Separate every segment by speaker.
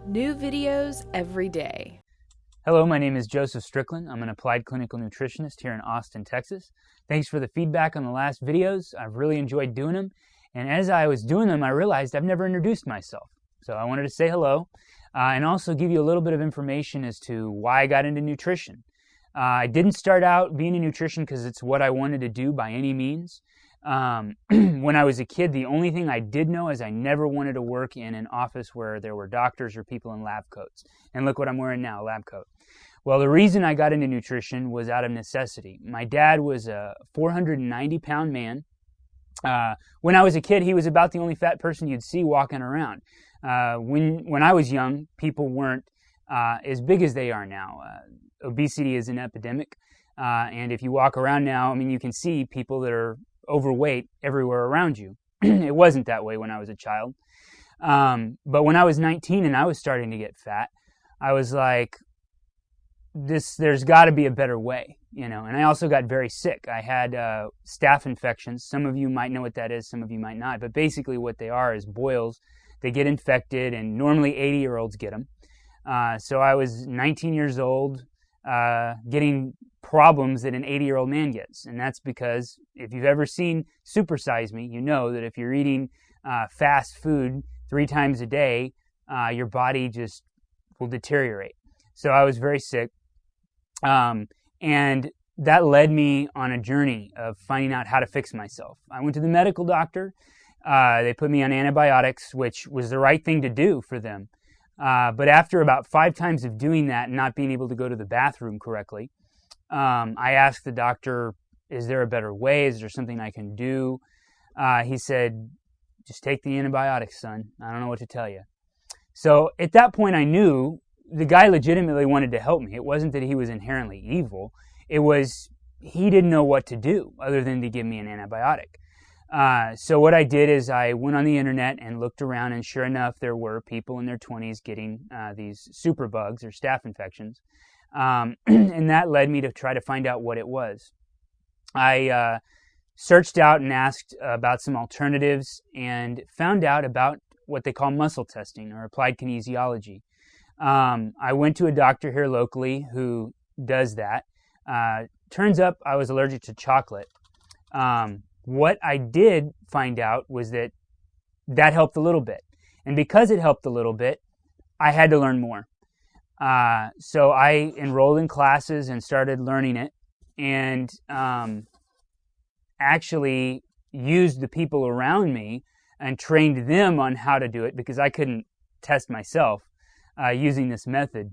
Speaker 1: New videos every day.
Speaker 2: Hello, my name is Joesph Strickland. I'm an applied clinical nutritionist here in Austin, Texas. Thanks for the feedback on the last videos. I've really enjoyed doing them. And as I was doing them, I realized I've never introduced myself. So I wanted to say hello and also give you a little bit of information as to why I got into nutrition. I didn't start out being in nutrition because it's what I wanted to do by any means. When I was a kid, the only thing I did know is I never wanted to work in an office where there were doctors or people in lab coats. And look what I'm wearing now, a lab coat. Well, the reason I got into nutrition was out of necessity. My dad was a 490-pound man. When I was a kid, he was about the only fat person you'd see walking around. When I was young, people weren't as big as they are now. Obesity is an epidemic. And if you walk around now, you can see people that are overweight everywhere around you. It wasn't that way when I was a child. But when I was 19 and I was starting to get fat, I was like, there's got to be a better way, And I also got very sick. I had staph infections. Some of you might know what that is, some of you might not. But basically what they are is boils. They get infected, and normally 80-year-olds get them. So I was 19 years old, getting problems that an 80-year-old man gets. And that's because if you've ever seen Super Size Me, you know that if you're eating fast food 3 times a day, your body just will deteriorate. So I was very sick. And that led me on a journey of finding out how to fix myself. I went to the medical doctor. They put me on antibiotics, which was the right thing to do for them. But after about 5 times of doing that and not being able to go to the bathroom correctly, I asked the doctor, is there a better way? Is there something I can do? He said, just take the antibiotics, son. I don't know what to tell you. So at that point, I knew the guy legitimately wanted to help me. It wasn't that he was inherently evil. It was he didn't know what to do other than to give me an antibiotic. So what I did is I went on the internet and looked around, and sure enough, there were people in their 20s getting these superbugs or staph infections. And that led me to try to find out what it was. I searched out and asked about some alternatives and found out about what they call muscle testing or applied kinesiology. I went to a doctor here locally who does that. Turns up I was allergic to chocolate. What I did find out was that helped a little bit. And because it helped a little bit, I had to learn more. So I enrolled in classes and started learning it, and actually used the people around me and trained them on how to do it because I couldn't test myself using this method.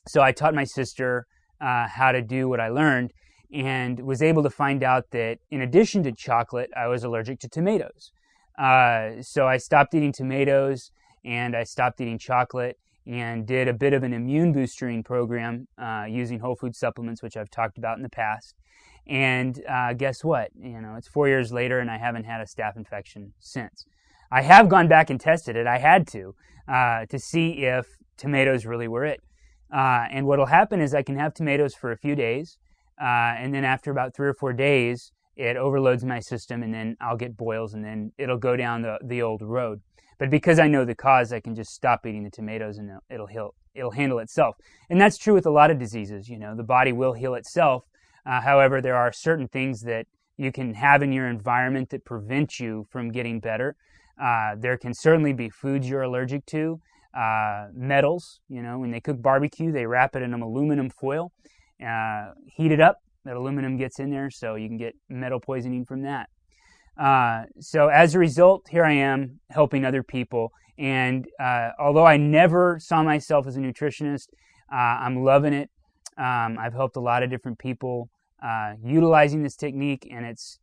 Speaker 2: So I taught my sister how to do what I learned, and was able to find out that in addition to chocolate, I was allergic to tomatoes. So I stopped eating tomatoes and I stopped eating chocolate and did a bit of an immune boosting program using whole food supplements, which I've talked about in the past. And guess what? It's 4 years later and I haven't had a staph infection since. I have gone back and tested it. I had to see if tomatoes really were it. And what'll happen is I can have tomatoes for a few days, and then after about 3 or 4 days, it overloads my system, and then I'll get boils, and then it'll go down the old road. But because I know the cause, I can just stop eating the tomatoes, and it'll handle itself. And that's true with a lot of diseases. The body will heal itself. However, there are certain things that you can have in your environment that prevent you from getting better. There can certainly be foods you're allergic to. Metals, when they cook barbecue, they wrap it in an aluminum foil, heat it up, that aluminum gets in there, so you can get metal poisoning from that. So as a result, here I am helping other people, and although I never saw myself as a nutritionist, I'm loving it. I've helped a lot of different people utilizing this technique, and it's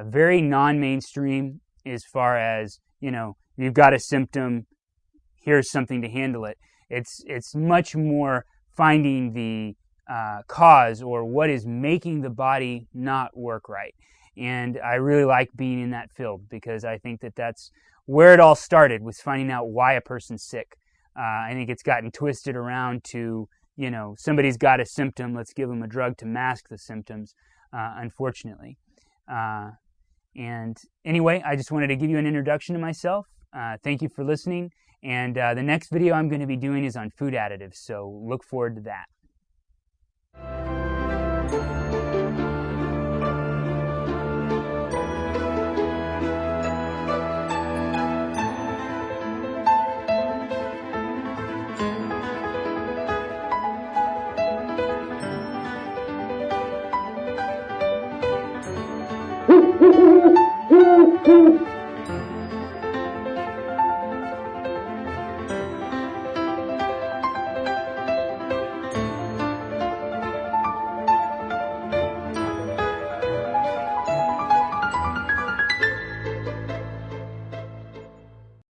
Speaker 2: very non-mainstream as far as, you've got a symptom, here's something to handle it. It's much more finding the cause or what is making the body not work right. And I really like being in that field because I think that's where it all started, was finding out why a person's sick. I think it's gotten twisted around to, somebody's got a symptom, let's give them a drug to mask the symptoms, unfortunately. And anyway, I just wanted to give you an introduction to myself. Thank you for listening, And the next video I'm going to be doing is on food additives, so look forward to that.